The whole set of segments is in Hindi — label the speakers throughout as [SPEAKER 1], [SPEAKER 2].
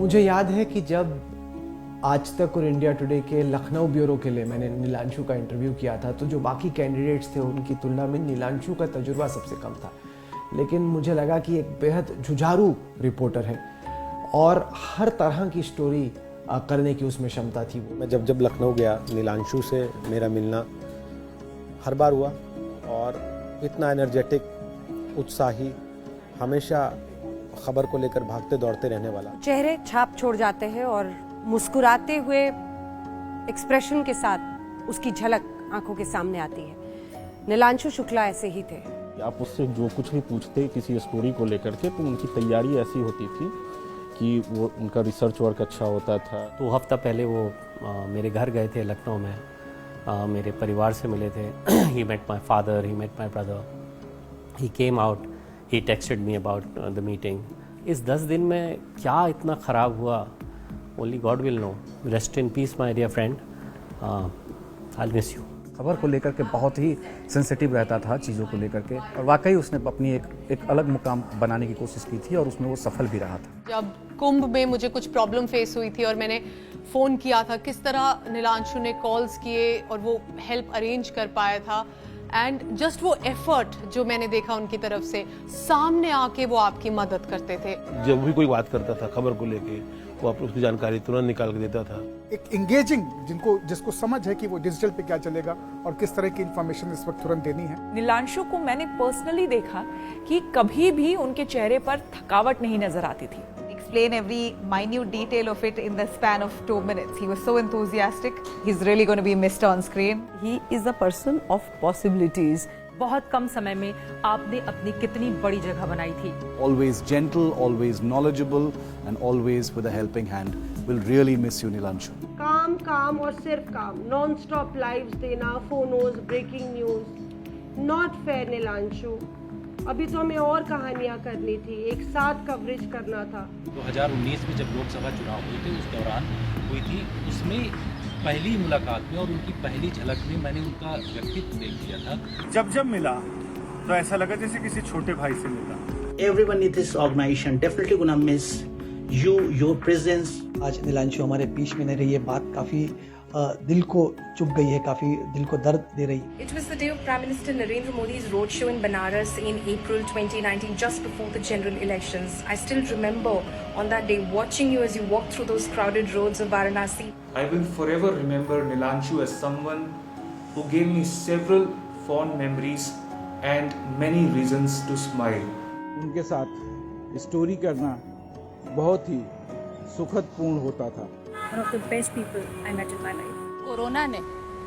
[SPEAKER 1] मुझे याद है कि जब आज तक और इंडिया टुडे के लखनऊ ब्यूरो के लिए मैंने नीलांशु का इंटरव्यू किया था, तो जो बाकी कैंडिडेट्स थे उनकी तुलना में नीलांशु का तजुर्बा सबसे कम था। लेकिन मुझे लगा कि एक बेहद जुझारू रिपोर्टर है और हर तरह की स्टोरी करने की उसमें क्षमता थी।
[SPEAKER 2] मैं जब लखनऊ गया, नीलांशु से मेरा मिलना हर बार हुआ और इतना एनर्जेटिक, उत्साही, हमेशा खबर को लेकर भागते दौड़ते रहने वाला।
[SPEAKER 3] चेहरे छाप छोड़ जाते हैं और मुस्कुराते हुए एक्सप्रेशन के साथ उसकी झलक आंखों के सामने आती है। नीलांशु शुक्ला ऐसे ही थे।
[SPEAKER 4] आप उससे जो कुछ भी पूछते किसी स्टोरी को लेकर के, तो उनकी तैयारी ऐसी होती थी कि वो उनका रिसर्च वर्क अच्छा होता था।
[SPEAKER 5] 2 हफ्ता पहले वो मेरे घर गए थे लखनऊ में, मेरे परिवार से मिले थे। He met my father, he met my brother, he came out, he texted me about the meeting. इस 10 दिन में क्या इतना ख़राब हुआ, only God will know. Rest in peace my dear friend, I will miss you.
[SPEAKER 6] खबर को लेकर के बहुत ही सेंसिटिव रहता था, चीज़ों को लेकर के, और वाकई उसने अपनी एक अलग मुकाम बनाने की कोशिश की थी और उसमें वो सफल भी रहा था।
[SPEAKER 7] जब कुंभ में मुझे कुछ प्रॉब्लम फेस हुई थी और मैंने फ़ोन किया था, किस तरह नीलांशु ने कॉल्स किए और वो हेल्प अरेंज कर पाया था। एंड जस्ट वो एफर्ट जो मैंने देखा उनकी तरफ से, सामने आके वो आपकी मदद करते थे।
[SPEAKER 8] जब भी कोई बात करता था खबर को लेके, वो आप उसकी जानकारी तुरंत निकाल के देता था।
[SPEAKER 9] एक इंगेजिंग, जिसको समझ है कि वो डिजिटल पे क्या चलेगा और किस तरह की इंफॉर्मेशन इस वक्त तुरंत देनी है।
[SPEAKER 10] नीलांशु को मैंने पर्सनली देखा कि कभी भी उनके चेहरे पर थकावट नहीं नजर आती थी।
[SPEAKER 11] Explain every minute detail of it in the span of 2 minutes. He was so enthusiastic. He's really going to be missed on screen.
[SPEAKER 10] He is a person of possibilities. बहुत कम समय में आपने अपनी कितनी बड़ी जगह बनाई थी।
[SPEAKER 12] Always gentle, always knowledgeable, and always with a helping hand. We'll really miss you, Nilanshu.
[SPEAKER 13] काम और सिर्फ काम, नॉन स्टॉप लाइव्स देना, फोनोज, breaking news, not fair Neelanshu. अभी तो हमें और कहानियां करनी थी, एक साथ कवरेज करना था।
[SPEAKER 14] 2019 में जब लोकसभा चुनाव हुए थे, उस दौरान हुई थी, उसमें पहली मुलाकात में और उनकी पहली झलक में मैंने उनका व्यक्तित्व देख लिया था।
[SPEAKER 15] जब मिला तो ऐसा लगा जैसे किसी छोटे भाई से मिला।
[SPEAKER 16] Everyone in this organization definitely gonna miss you, your presence.
[SPEAKER 17] आज नीलांशु हमारे बीच में नहीं रही, ये बात काफी दिल को चुभ गई है, काफी दिल को दर्द दे रही।
[SPEAKER 18] It was the day of Prime Minister Narendra Modi's roadshow in Banaras in April 2019, just before the general elections. I still remember on that day watching you as you walked through those crowded roads of Varanasi.
[SPEAKER 19] I will forever remember Nilanshu as someone who gave me several fond memories and many reasons to smile.
[SPEAKER 20] उनके साथ स्टोरी करना बहुत ही सुखद पूर्ण होता था।
[SPEAKER 18] One of the best people I met in my life.
[SPEAKER 3] Corona ने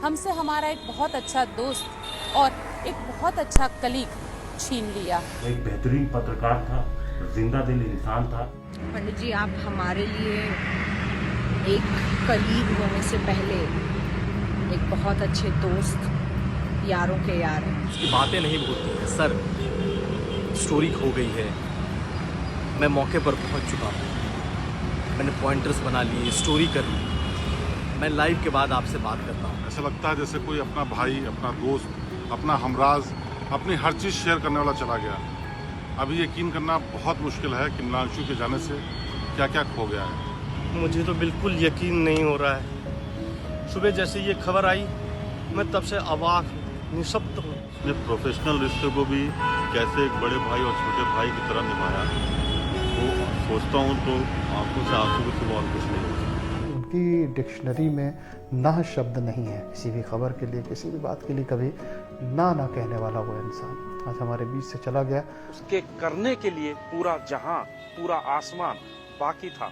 [SPEAKER 3] हमसे हमारा एक बहुत अच्छा दोस्त और एक बहुत अच्छा कलीग छीन लिया।
[SPEAKER 2] एक बेहतरीन पत्रकार था, जिंदा दिल इंसान था।
[SPEAKER 3] पंडित जी, आप हमारे लिए एक कलीग होने से पहले एक बहुत अच्छे दोस्त, यारों के यार हैं।
[SPEAKER 6] उसकी बातें नहीं भूलती है सर। स्टोरी खो गई है, मैं मौके पर पहुंच चुका हूँ, मैंने पॉइंटर्स बना लिए, स्टोरी कर ली, मैं लाइव के बाद आपसे बात करता हूँ।
[SPEAKER 5] ऐसा लगता है जैसे कोई अपना भाई, अपना दोस्त, अपना हमराज, अपनी हर चीज़ शेयर करने वाला चला गया। अभी यकीन करना बहुत मुश्किल है कि नीलांशु के जाने से क्या क्या खो गया है।
[SPEAKER 6] मुझे तो बिल्कुल यकीन नहीं हो रहा है। सुबह जैसे ये खबर आई, मैं तब से अवाक, निशब्द हूँ।
[SPEAKER 5] अपने प्रोफेशनल रिश्ते को भी कैसे एक बड़े भाई और छोटे भाई की तरह निभाया, वो सोचता हूँ तो आंखों से आंसू के सिवा और कुछ नहीं।
[SPEAKER 11] उनकी डिक्शनरी में ना शब्द नहीं है किसी भी खबर के लिए, किसी भी बात के लिए कभी ना कहने वाला वो इंसान आज हमारे बीच से चला गया।
[SPEAKER 1] उसके करने के लिए पूरा जहां, पूरा आसमान बाकी था,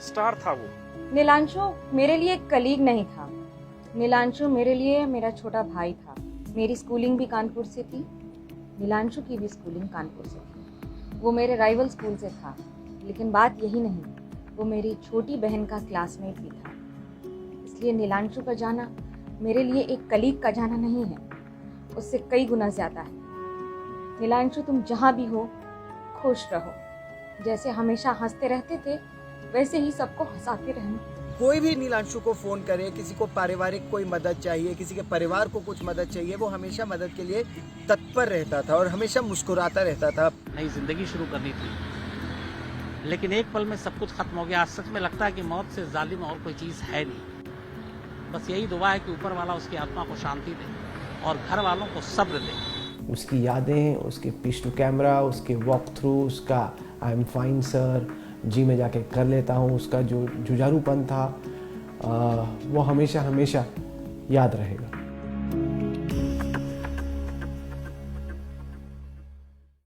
[SPEAKER 1] स्टार था वो।
[SPEAKER 3] नीलांशु मेरे लिए एक कलीग नहीं था, नीलांशु मेरे लिए मेरा छोटा भाई था। मेरी स्कूलिंग भी कानपुर से थी, नीलांशु की भी स्कूलिंग कानपुर से थी। वो मेरे राइवल स्कूल से था, लेकिन बात यही नहीं, वो मेरी छोटी बहन का क्लासमेट भी था। इसलिए नीलांशु का जाना मेरे लिए एक कलीग का जाना नहीं है, उससे कई गुना ज़्यादा है। नीलांशु, तुम जहाँ भी हो खुश रहो। जैसे हमेशा हंसते रहते थे, वैसे ही सबको हंसाते रहना।
[SPEAKER 17] कोई भी नीलांशु को फोन करे, किसी को पारिवारिक कोई मदद चाहिए, किसी के परिवार को कुछ मदद चाहिए, वो हमेशा मदद के लिए तत्पर रहता था और हमेशा मुस्कुराता रहता था।
[SPEAKER 14] नई जिंदगी शुरू करनी थी,
[SPEAKER 21] लेकिन एक पल में सब कुछ खत्म हो गया। आज सच में लगता है कि मौत से जालिम और कोई चीज़ है नहीं। बस यही दुआ है कि ऊपर वाला उसकी आत्मा को शांति दे और घर वालों को सब्र दे।
[SPEAKER 1] उसकी यादें, उसके पिच टू कैमरा, उसके वॉक थ्रू, उसका आई एम फाइन सर, जी में जाके कर लेता हूँ, उसका जो जुझारूपन था वो हमेशा हमेशा याद रहेगा।